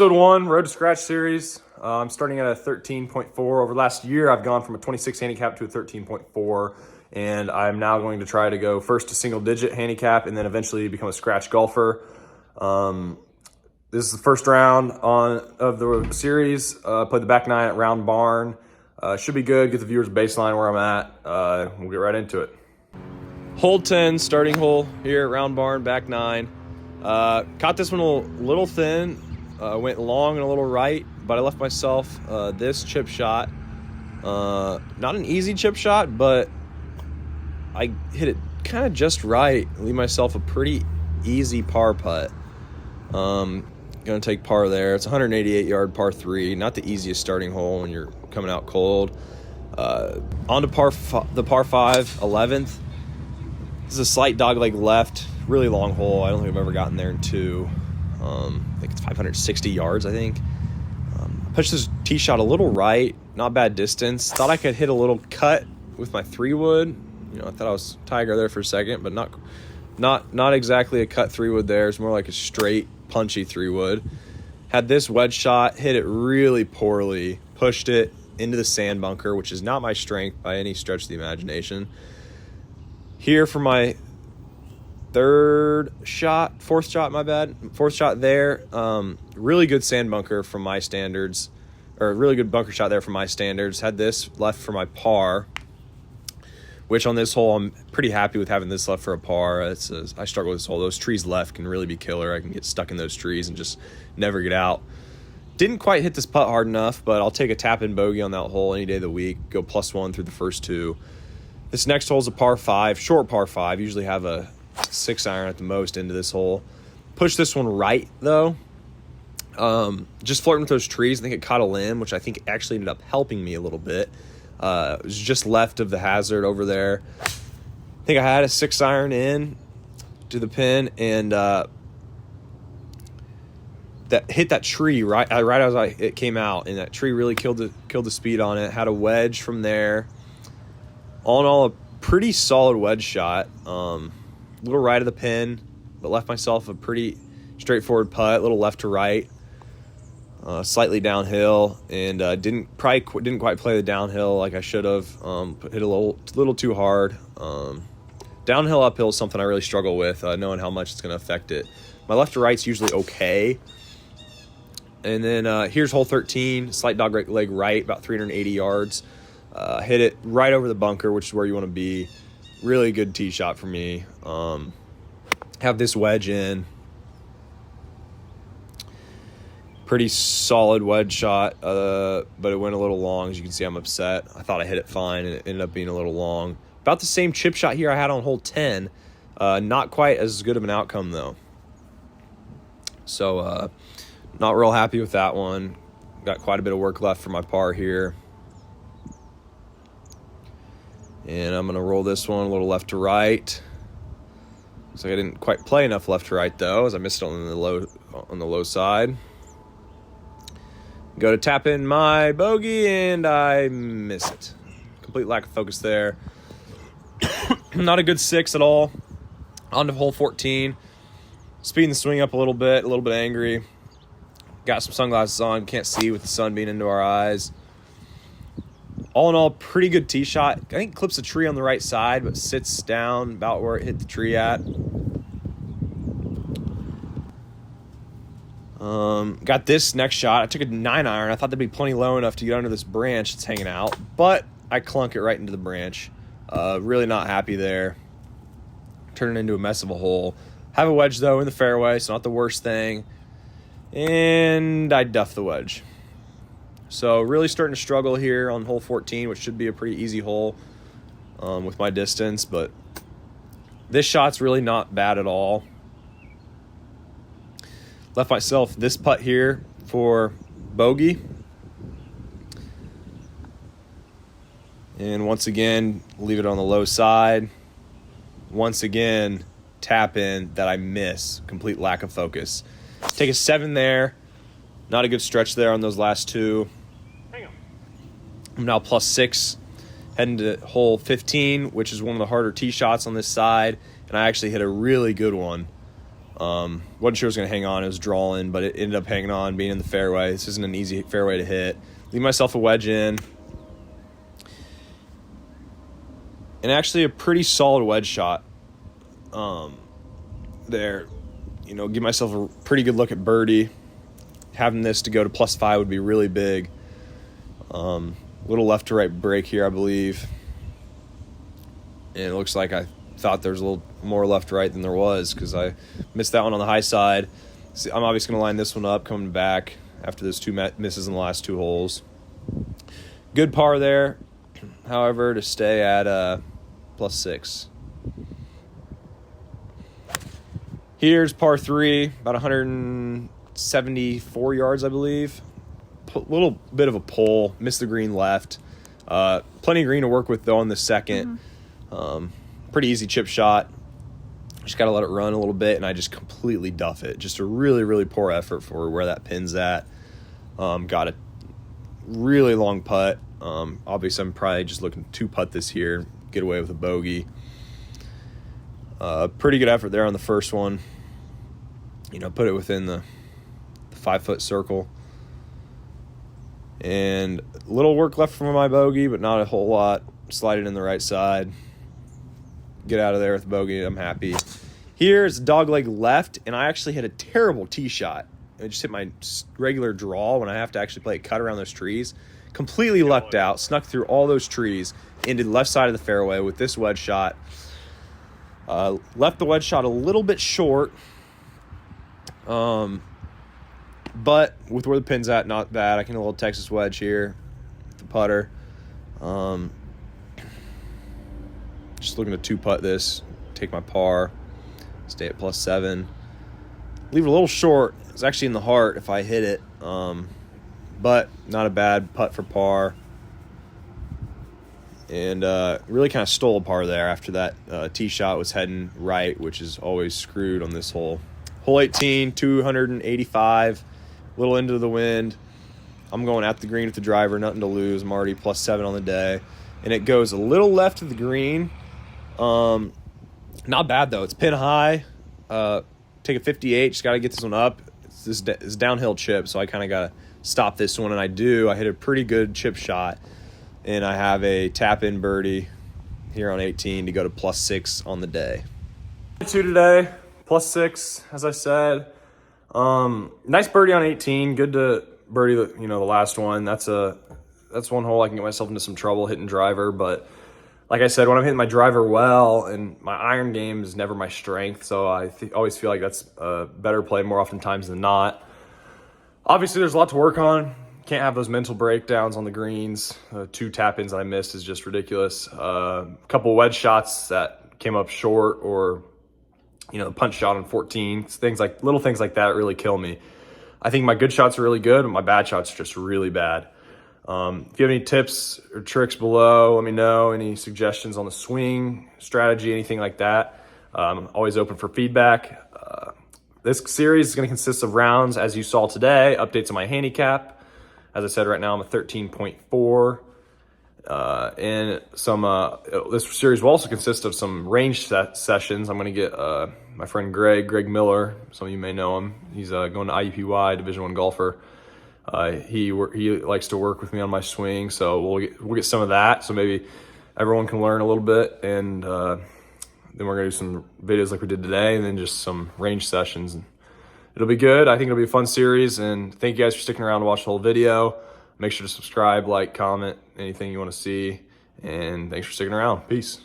Episode 1, Road to Scratch series. I'm starting at a 13.4. Over last year, I've gone from a 26 handicap to a 13.4, and I'm now going to try to go first to single-digit handicap and then eventually become a scratch golfer. This is the first round of the series. Played the back 9 at Round Barn. Should be good. Get the viewers baseline where I'm at. We'll get right into it. Hole 10, starting hole here at Round Barn, back 9. Caught this one a little thin. Went long and a little right, but I left myself this chip shot. Not an easy chip shot, but I hit it kind of just right. Leave myself a pretty easy par putt. Gonna take par there. It's a 188-yard par 3. Not the easiest starting hole when you're coming out cold. On to the par 5, 11th. This is a slight dogleg left. Really long hole. I don't think I've ever gotten there in 2. I think it's 560 yards, I think. I pushed this tee shot a little right, not bad distance. Thought I could hit a little cut with my 3-wood. I thought I was Tiger there for a second, but not exactly a cut 3-wood there. It's more like a straight, punchy 3-wood. Had this wedge shot, hit it really poorly, pushed it into the sand bunker, which is not my strength by any stretch of the imagination. Here for my fourth shot there. Really good sand bunker from my standards, or really good bunker shot there from my standards. Had this left for my par, which on this hole I'm pretty happy with having this left for a par. I struggle with this hole. Those trees left can really be killer. I can get stuck in those trees and just never get out. Didn't quite hit this putt hard enough, but I'll take a tap-in bogey on that hole any day of the week. Go +1 through the first 2. This next hole is a par 5, short par 5. Usually have a 6-iron at the most into this hole. Push this one right, though. Just flirting with those trees. I think it caught a limb, which I think actually ended up helping me a little bit. It was just left of the hazard over there. I think I had a 6-iron in to the pin, and that hit that tree right as it came out, and that tree really killed the speed on it. Had a wedge from there. All in all, a pretty solid wedge shot. Little right of the pin, but left myself a pretty straightforward putt, a little left to right, slightly downhill, and didn't quite play the downhill like I should have. Hit a little too hard. Downhill, uphill is something I really struggle with, knowing how much it's going to affect it. My left to right's usually okay. And then here's hole 13, slight dog leg right, about 380 yards. Hit it right over the bunker, which is where you want to be. Really good tee shot for me. Have this wedge in. Pretty solid wedge shot, but it went a little long. As you can see, I'm upset. I thought I hit it fine, and it ended up being a little long. About the same chip shot here I had on hole 10. Not quite as good of an outcome, though. So, not real happy with that one. Got quite a bit of work left for my par here. And I'm going to roll this one a little left to right. Looks like I didn't quite play enough left to right, though, as I missed it on the low side. Go to tap in my bogey, and I miss it. Complete lack of focus there. Not a good 6 at all. On to hole 14. Speeding the swing up a little bit angry. Got some sunglasses on. Can't see with the sun being into our eyes. All in all, pretty good tee shot. I think clips a tree on the right side, but sits down about where it hit the tree at. Got this next shot. I took a 9-iron. I thought that'd be plenty low enough to get under this branch that's hanging out, but I clunk it right into the branch. Really not happy there. Turned it into a mess of a hole. Have a wedge, though, in the fairway, so not the worst thing. And I duff the wedge. So really starting to struggle here on hole 14, which should be a pretty easy hole with my distance. But this shot's really not bad at all. Left myself this putt here for bogey. And once again, leave it on the low side. Once again, tap in that I miss. Complete lack of focus. Take a 7 there. Not a good stretch there on those last 2. I'm now +6, heading to hole 15, which is one of the harder tee shots on this side, and I actually hit a really good one. Wasn't sure it was going to hang on. It was drawing, but it ended up hanging on, being in the fairway. This isn't an easy fairway to hit. Leave myself a wedge in. And actually a pretty solid wedge shot there. You know, give myself a pretty good look at birdie. Having this to go to +5 would be really big. Little left to right break here, I believe. And it looks like I thought there was a little more left to right than there was, because I missed that one on the high side. So I'm obviously going to line this one up coming back after those two misses in the last 2 holes. Good par there, however, to stay at +6. Here's par 3, about 174 yards, I believe. Little bit of a pull, missed the green left. Plenty of green to work with, though, on the second. Pretty easy chip shot. Just got to let it run a little bit, and I just completely duff it. Just a really, really poor effort for where that pin's at. Got a really long putt. Obviously, I'm probably just looking to putt this here, get away with a bogey. Pretty good effort there on the first one. You know, put it within the 5-foot circle. And a little work left for my bogey, but not a whole lot. Slide it in the right side. Get out of there with the bogey. I'm happy. Here's dogleg left, and I actually hit a terrible tee shot. I just hit my regular draw when I have to actually play a cut around those trees. Completely lucked out, snuck through all those trees into the left side of the fairway with this wedge shot. Left the wedge shot a little bit short, but with where the pin's at, not bad. I can hit a little Texas wedge here with the putter. Just looking to 2-putt this, take my par, stay at +7. Leave it a little short. It's actually in the heart if I hit it, but not a bad putt for par. And really kind of stole a par there after that tee shot was heading right, which is always screwed on this hole. Hole 18, 285, a little into the wind. I'm going at the green with the driver, nothing to lose. I'm already +7 on the day. And it goes a little left of the green. Not bad, though. It's pin high. Take a 58. Just got to get this one up. It's downhill chip, so I kind of got to stop this one, and I do. I hit a pretty good chip shot, and I have a tap-in birdie here on 18 to go to +6 on the day. 2 today, +6, as I said. Nice birdie on 18. Good to birdie the last one. That's one hole I can get myself into some trouble hitting driver, but like I said, when I'm hitting my driver well, and my iron game is never my strength, so I always feel like that's a better play more oftentimes than not. Obviously, there's a lot to work on. Can't have those mental breakdowns on the greens. 2 tap-ins I missed is just ridiculous. A couple wedge shots that came up short, or the punch shot on 14. Little things like that really kill me. I think my good shots are really good, but my bad shots are just really bad. If you have any tips or tricks below, let me know. Any suggestions on the swing strategy, anything like that. I'm always open for feedback. This series is going to consist of rounds, as you saw today, updates on my handicap. As I said, right now I'm a 13.4. And this series will also consist of some range sessions. I'm going to get my friend Greg Miller. Some of you may know him. He's going to IUPUI, Division I golfer. He likes to work with me on my swing, so we'll get some of that. So maybe everyone can learn a little bit, and then we're gonna do some videos like we did today, and then just some range sessions. And it'll be good. I think it'll be a fun series, and thank you guys for sticking around to watch the whole video. Make sure to subscribe, like, comment, anything you want to see, and thanks for sticking around. Peace.